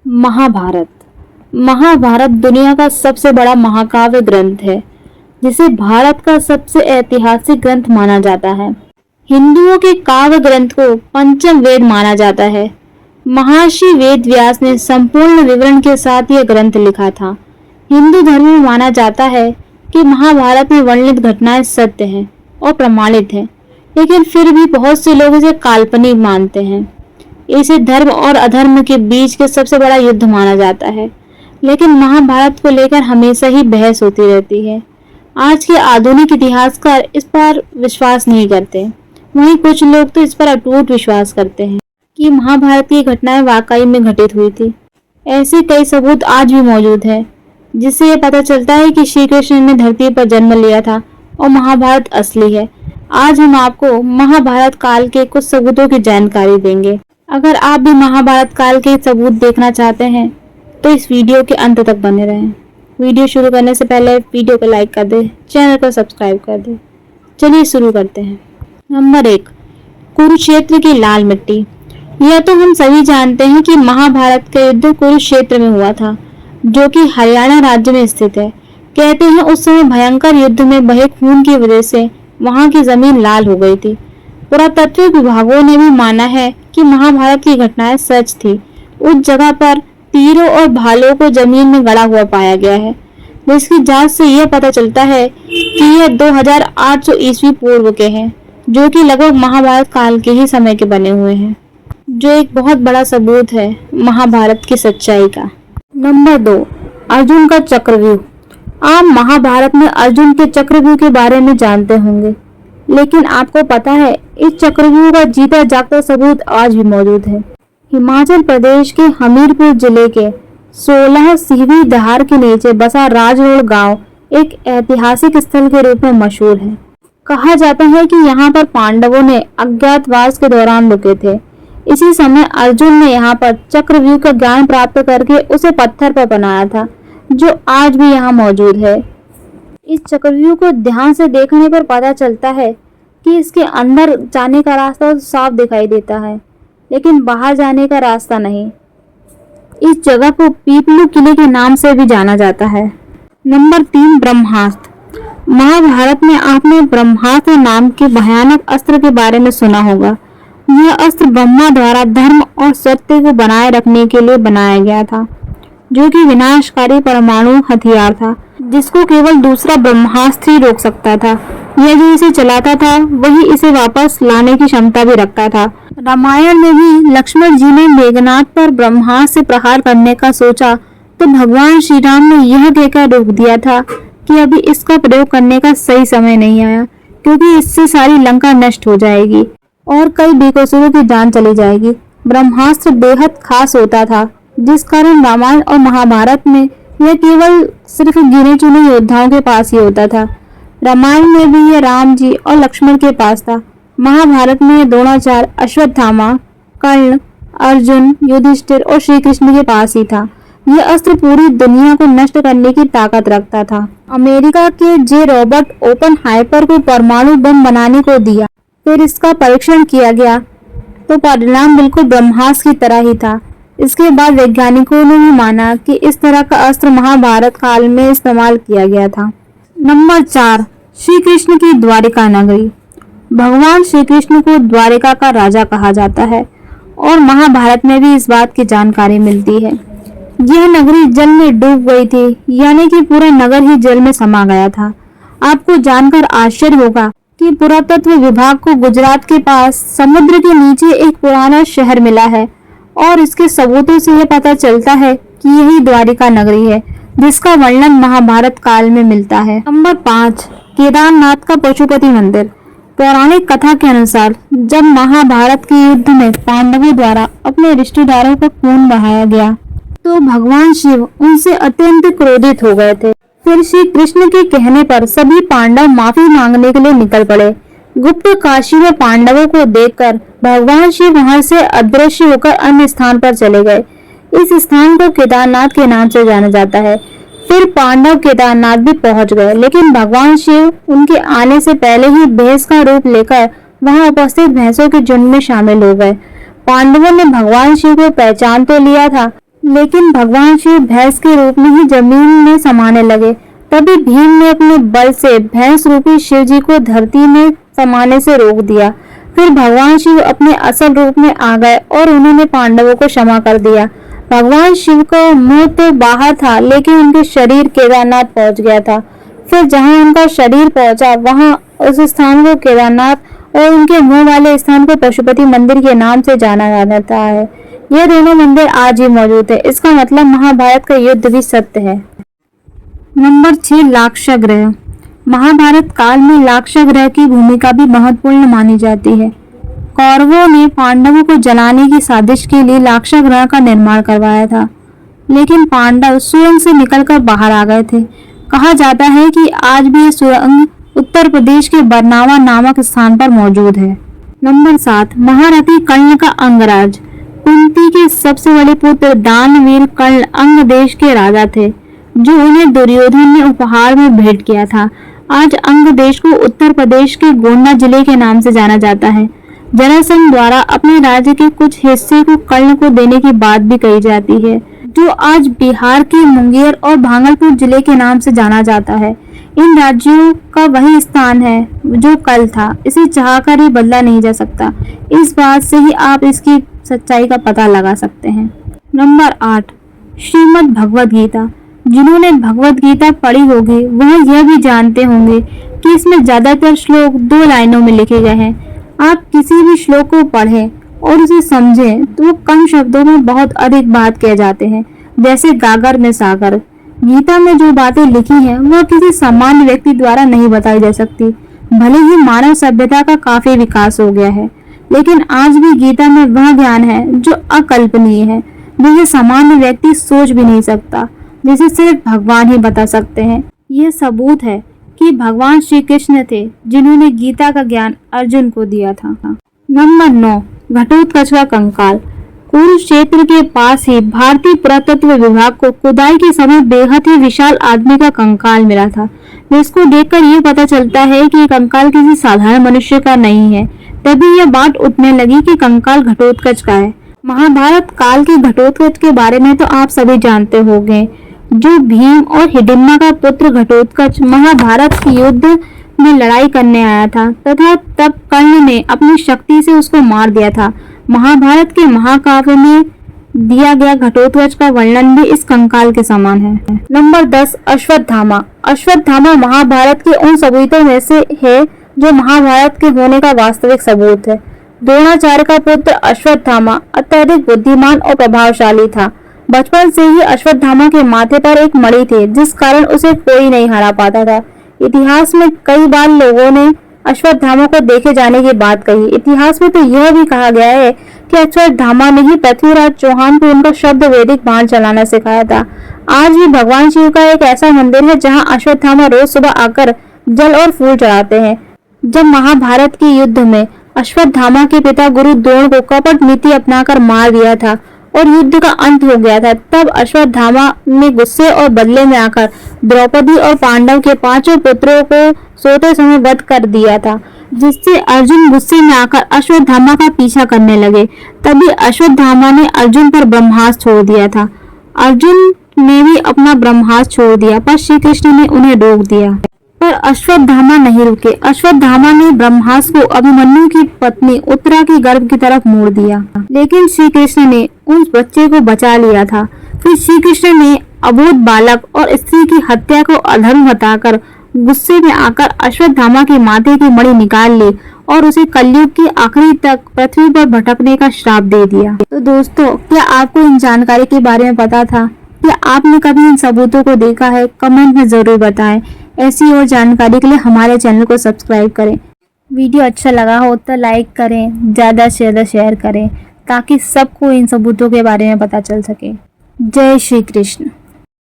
महाभारत। महाभारत दुनिया का सबसे बड़ा महाकाव्य ग्रंथ है, जिसे भारत का सबसे ऐतिहासिक ग्रंथ माना जाता है। हिंदुओं के काव्य ग्रंथ को पंचम वेद माना जाता है। महर्षि वेद व्यास ने संपूर्ण विवरण के साथ यह ग्रंथ लिखा था। हिंदू धर्म में माना जाता है कि महाभारत में वर्णित घटनाएं सत्य हैं और प्रमाणित हैं, लेकिन फिर भी बहुत से लोग इसे काल्पनिक मानते हैं। इसे धर्म और अधर्म के बीच के सबसे बड़ा युद्ध माना जाता है, लेकिन महाभारत को लेकर हमेशा ही बहस होती रहती है। आज के आधुनिक इतिहासकार इस पर विश्वास नहीं करते, वहीं कुछ लोग तो इस पर अटूट विश्वास करते हैं कि महाभारत की घटनाएं वाकई में घटित हुई थी। ऐसे कई सबूत आज भी मौजूद है, जिससे यह पता चलता है कि श्री कृष्ण ने धरती पर जन्म लिया था और महाभारत असली है। आज हम आपको महाभारत काल के कुछ सबूतों की जानकारी देंगे। अगर आप भी महाभारत काल के सबूत देखना चाहते हैं तो इस वीडियो के अंत तक बने रहें। वीडियो शुरू करने से पहले वीडियो को लाइक कर दें, चैनल को सब्सक्राइब कर दें। चलिए शुरू करते हैं। नंबर 1, कुरुक्षेत्र की लाल मिट्टी। यह तो हम सभी जानते हैं कि महाभारत का युद्ध कुरुक्षेत्र में हुआ था, जो कि हरियाणा राज्य में स्थित है। कहते हैं उस समय भयंकर युद्ध में बहे खून की वजह से वहां की जमीन लाल हो गई थी। पुरातत्व विभागों ने भी माना है कि महाभारत की घटनाएं सच थी। उस जगह पर तीरों और भालों को जमीन में गड़ा हुआ पाया गया है, जिसकी जांच से यह पता चलता है कि यह 2800 ईस्वी पूर्व के हैं, जो कि लगभग महाभारत काल के ही समय के बने हुए हैं, जो एक बहुत बड़ा सबूत है महाभारत की सच्चाई का। नंबर 2, अर्जुन का चक्रव्यूह। आप महाभारत में अर्जुन के चक्रव्यूह के बारे में जानते होंगे, लेकिन आपको पता है इस चक्रव्यूह का जीता जागता सबूत आज भी मौजूद है। हिमाचल प्रदेश के हमीरपुर जिले के 16 सीवी दहार के नीचे बसा राजरोड गांव एक ऐतिहासिक स्थल के रूप में मशहूर है। कहा जाता है कि यहाँ पर पांडवों ने अज्ञातवास के दौरान रुके थे। इसी समय अर्जुन ने यहाँ पर चक्रव्यूह का ज्ञान प्राप्त करके उसे पत्थर पर बनाया था, जो आज भी यहाँ मौजूद है। इस चक्रव्यूह को ध्यान से देखने पर पता चलता है कि इसके अंदर जाने का रास्ता तो साफ दिखाई देता है, लेकिन बाहर जाने का रास्ता नहीं। इस जगह को पीपलू किले के नाम से भी जाना जाता है। नंबर 3, ब्रह्मास्त्र। महाभारत में आपने ब्रह्मास्त्र नाम के भयानक अस्त्र के बारे में सुना होगा। यह अस्त्र ब्रह्मा द्वारा धर्म और सत्य को बनाए रखने के लिए बनाया गया था, जो कि विनाशकारी परमाणु हथियार था, जिसको केवल दूसरा ब्रह्मास्त्र ही रोक सकता था। यह जो इसे चलाता था वही इसे वापस लाने की क्षमता भी रखता था। रामायण में भी लक्ष्मण जी ने मेघनाद पर ब्रह्मास्त्र से प्रहार करने का सोचा तो भगवान श्री राम ने यह कहकर रोक दिया था कि अभी इसका प्रयोग करने का सही समय नहीं आया, क्योंकि इससे सारी लंका नष्ट हो जाएगी और कई बेकसूरों की जान चली जाएगी। ब्रह्मास्त्र बेहद खास होता था, जिस कारण रामायण और महाभारत में यह केवल सिर्फ गिने चुने योद्धाओं के पास ही होता था। रामायण में भी यह राम जी और लक्ष्मण के पास था। महाभारत में यह द्रोणाचार्य, अश्वत्थामा, कर्ण, अर्जुन, युधिष्ठिर और श्री कृष्ण के पास ही था। यह अस्त्र पूरी दुनिया को नष्ट करने की ताकत रखता था। अमेरिका के जे रॉबर्ट ओपनहाइमर को परमाणु बम बनाने को दिया, फिर इसका परीक्षण किया गया तो परिणाम बिल्कुल ब्रह्मास्त्र की तरह ही था। इसके बाद वैज्ञानिकों ने भी माना कि इस तरह का अस्त्र महाभारत काल में इस्तेमाल किया गया था। नंबर 4, श्री कृष्ण की द्वारिका नगरी। भगवान श्री कृष्ण को द्वारिका का राजा कहा जाता है और महाभारत में भी इस बात की जानकारी मिलती है। यह नगरी जल में डूब गई थी, यानी कि पूरा नगर ही जल में समा गया था। आपको जानकर आश्चर्य होगा कि पुरातत्व विभाग को गुजरात के पास समुद्र के नीचे एक पुराना शहर मिला है और इसके सबूतों से यह पता चलता है कि यही द्वारिका नगरी है, जिसका वर्णन महाभारत काल में मिलता है। नंबर 5, केदारनाथ का पशुपति मंदिर। पौराणिक कथा के अनुसार जब महाभारत के युद्ध में पांडवों द्वारा अपने रिश्तेदारों का खून बहाया गया तो भगवान शिव उनसे अत्यंत क्रोधित हो गए थे। फिर श्री कृष्ण के कहने पर सभी पांडव माफी मांगने के लिए निकल पड़े। गुप्त काशी में पांडवों को देखकर भगवान शिव वहां से अदृश्य होकर अन्य स्थान पर चले गए। इस स्थान को केदारनाथ के नाम से जाना जाता है। फिर पांडव केदारनाथ भी पहुंच गए, लेकिन भगवान शिव उनके आने से पहले ही भैंस का रूप लेकर वहां उपस्थित भैंसों के झुंड में शामिल हो गए। पांडवों ने भगवान शिव को पहचान तो लिया था, लेकिन भगवान शिव भैंस के रूप में ही जमीन में समाने लगे। तभी भीम ने अपने बल से भैंस रूपी शिव जी को धरती में समाने से रोक दिया। फिर भगवान शिव अपने असल रूप में आ गए और उन्होंने पांडवों को क्षमा कर दिया। भगवान शिव का मुंह तो बाहर था, लेकिन उनके शरीर केदारनाथ पहुंच गया था। फिर जहां उनका शरीर पहुंचा, वहां उस स्थान को केदारनाथ और उनके मुंह वाले स्थान को पशुपति मंदिर के नाम से जाना जाता है। ये दोनों मंदिर आज भी मौजूद है। इसका मतलब महाभारत का युद्ध भी सत्य है। नंबर 6, लाक्षागृह। महाभारत काल में लाक्षागृह की भूमिका भी महत्वपूर्ण मानी जाती है। कौरवों ने पांडवों को जलाने की साजिश के लिए लाक्षागृह का निर्माण करवाया था, लेकिन पांडव सुरंग से निकलकर बाहर आ गए थे। कहा जाता है कि आज भी ये सुरंग उत्तर प्रदेश के बरनावा नामक स्थान पर मौजूद है। नंबर 7, महारथी कर्ण का अंगराज। कुंती के सबसे बड़े पुत्र दानवीर कर्ण अंग देश के राजा थे, जो उन्हें दुर्योधन ने उपहार में भेंट किया था। आज अंग देश को उत्तर प्रदेश के गोंडा जिले के नाम से जाना जाता है। जरासंध द्वारा अपने राज्य के कुछ हिस्से को कर्ण को देने की बात भी कही जाती है, जो आज बिहार के मुंगेर और भागलपुर जिले के नाम से जाना जाता है। इन राज्यों का वही स्थान है जो कल था। इसे चाहकर ही बदला नहीं जा सकता। इस बात से ही आप इसकी सच्चाई का पता लगा सकते हैं। नंबर 8, श्रीमद् भगवद गीता। जिन्होंने भगवद गीता पढ़ी होगी वह यह भी जानते होंगे कि इसमें ज्यादातर श्लोक 2 लाइनों में लिखे गए हैं। आप किसी भी श्लोक को पढ़ें और उसे समझें तो वो कम शब्दों में बहुत अधिक बात कह जाते हैं, जैसे गागर में सागर। गीता में जो बातें लिखी हैं वह किसी सामान्य व्यक्ति द्वारा नहीं बताई जा सकती। भले ही मानव सभ्यता का काफी विकास हो गया है, लेकिन आज भी गीता में वह ज्ञान है जो अकल्पनीय है, जिसे सामान्य व्यक्ति सोच भी नहीं सकता, जिसे सिर्फ भगवान ही बता सकते हैं। यह सबूत है कि भगवान श्री कृष्ण थे जिन्होंने गीता का ज्ञान अर्जुन को दिया था। नंबर 9, घटोत्कच का कंकाल। कुरुक्षेत्र के पास ही भारतीय पुरातत्व विभाग को खुदाई के समय बेहद ही विशाल आदमी का कंकाल मिला था, जिसको देखकर ये पता चलता है कि कंकाल किसी साधारण मनुष्य का नहीं है। तभी यह बात उठने लगी कि कंकाल घटोत्कच का है। महाभारत काल के घटोत्कच के बारे में तो आप सभी जानते होंगे। जो भीम और हिडिंबा का पुत्र घटोत्कच महाभारत के युद्ध में लड़ाई करने आया था तथा तब कर्ण ने अपनी शक्ति से उसको मार दिया था। महाभारत के महाकाव्य में दिया गया घटोत्कच का वर्णन भी इस कंकाल के समान है। नंबर 10, अश्वत्थामा। अश्वत्थामा महाभारत के उन सबूतों में से है जो महाभारत के होने का वास्तविक सबूत है। द्रोणाचार्य का पुत्र अश्वत्थामा अत्यधिक बुद्धिमान और प्रभावशाली था। बचपन से ही अश्वत्थामा के माथे पर एक मणि थी, जिस कारण उसे कोई नहीं हरा पाता था। इतिहास में कई बार लोगों ने अश्वत्थामा को देखे जाने की बात कही। इतिहास में तो यह भी कहा गया है कि अश्वत्थामा ने ही पृथ्वीराज चौहान को उनका शब्द वैदिक बाण चलाना सिखाया था। आज भी भगवान शिव का एक ऐसा मंदिर है जहां अश्वत्थामा रोज सुबह आकर जल और फूल चढ़ाते हैं। जब महाभारत के युद्ध में अश्वत्थामा के पिता गुरु द्रोण को कपट नीति अपनाकर मार दिया था और युद्ध का अंत हो गया था, तब अश्वत्थामा ने गुस्से और बदले में आकर द्रौपदी और पांडव के 5 पुत्रों को सोते समय वध कर दिया था, जिससे अर्जुन गुस्से में आकर अश्वत्थामा का पीछा करने लगे। तभी अश्वत्थामा ने अर्जुन पर ब्रह्मास्त्र छोड़ दिया था। अर्जुन ने भी अपना ब्रह्मास्त्र छोड़ दिया, पर श्री कृष्ण ने उन्हें रोक दिया। पर अश्वत्थामा नहीं रुके। अश्वत्थामा ने ब्रह्मास्त्र को अभिमन्यु की पत्नी उत्तरा के गर्भ की तरफ मोड़ दिया, लेकिन श्री कृष्ण ने उस बच्चे को बचा लिया था। फिर श्री कृष्ण ने अबोध बालक और स्त्री की हत्या को अधर्म बताकर गुस्से में आकर अश्वत्थामा के माथे की मणि निकाल ली और उसे कलयुग की आखिरी तक पृथ्वी पर भटकने का श्राप दे दिया। तो दोस्तों, क्या आपको इन जानकारी के बारे में पता था? क्या आपने कभी इन सबूतों को देखा है? कमेंट में जरूर बताएं। ऐसी और जानकारी के लिए हमारे चैनल को सब्सक्राइब करें। वीडियो अच्छा लगा हो तो लाइक करें, ज़्यादा से ज़्यादा शेयर करें, ताकि सबको इन सबूतों के बारे में पता चल सके। जय श्री कृष्ण।